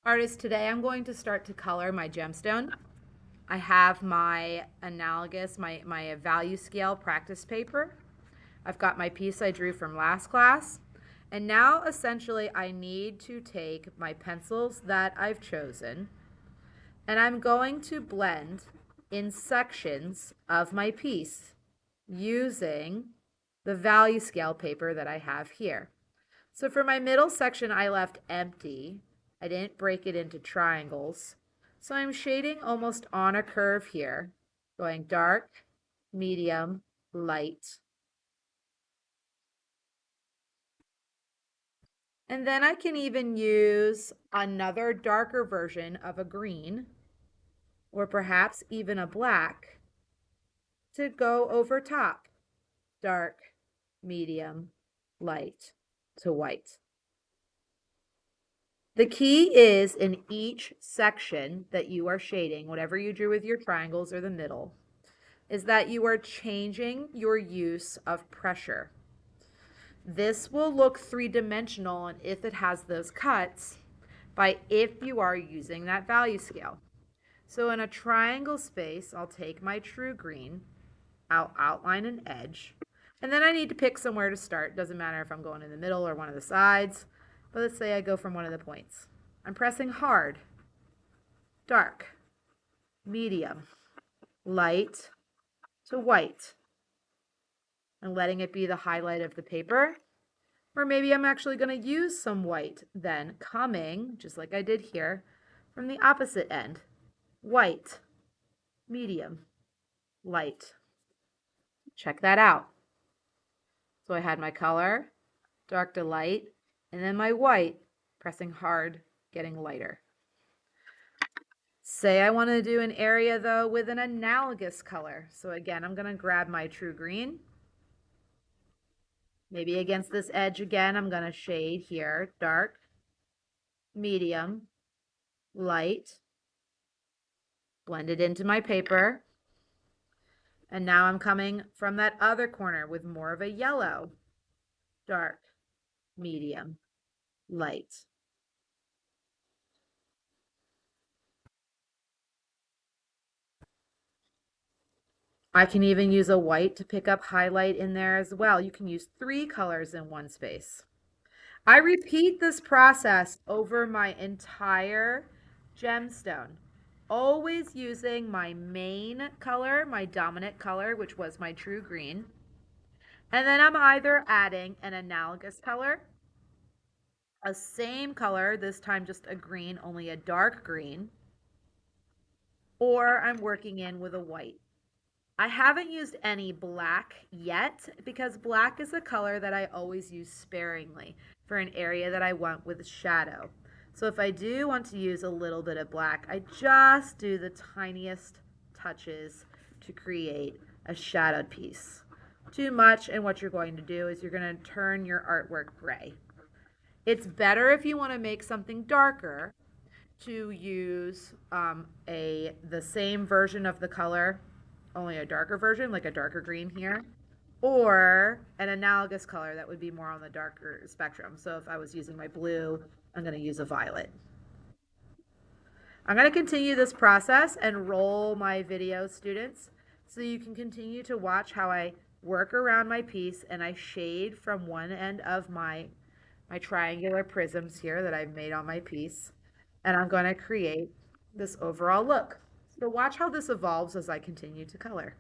Artist, today I'm going to start to color my gemstone. I have my analogous, my value scale practice paper. I've got my piece I drew from last class. And now essentially I need to take my pencils that I've chosen and I'm going to blend in sections of my piece using the value scale paper that I have here. So for my middle section, I left empty. I didn't break it into triangles. So I'm shading almost on a curve here, going dark, medium, light. And then I can even use another darker version of a green, or perhaps even a black, to go over top, dark, medium, light to white. The key is in each section that you are shading, whatever you drew with your triangles or the middle, is that you are changing your use of pressure. This will look three-dimensional, and if it has those cuts, by if you are using that value scale. So in a triangle space, I'll take my true green, I'll outline an edge, and then I need to pick somewhere to start. Doesn't matter if I'm going in the middle or one of the sides, but let's say I go from one of the points. I'm pressing hard, dark, medium, light to white, and letting it be the highlight of the paper. Or maybe I'm actually going to use some white then, coming, just like I did here, from the opposite end. White, medium, light. Check that out. So I had my color, dark to light, and then my white, pressing hard, getting lighter. Say I want to do an area though with an analogous color. So again, I'm going to grab my true green. Maybe against this edge again, I'm going to shade here, dark, medium, light, blend it into my paper. And now I'm coming from that other corner with more of a yellow, dark, medium, light. I can even use a white to pick up highlight in there as well. You can use 3 colors in one space. I repeat this process over my entire gemstone, always using my main color, my dominant color, which was my true green. And then I'm either adding an analogous color, a same color, this time just a green, only a dark green, or I'm working in with a white. I haven't used any black yet because black is a color that I always use sparingly for an area that I want with shadow. So if I do want to use a little bit of black, I just do the tiniest touches to create a shadowed piece. Too much, and what you're going to do is you're going to turn your artwork gray. It's better if you want to make something darker to use the same version of the color, only a darker version, like a darker green here, or an analogous color that would be more on the darker spectrum. So if I was using my blue, I'm going to use a violet. I'm going to continue this process and roll my video, students, so you can continue to watch how I work around my piece and I shade from one end of my triangular prisms here that I've made on my piece. And I'm going to create this overall look. So watch how this evolves as I continue to color.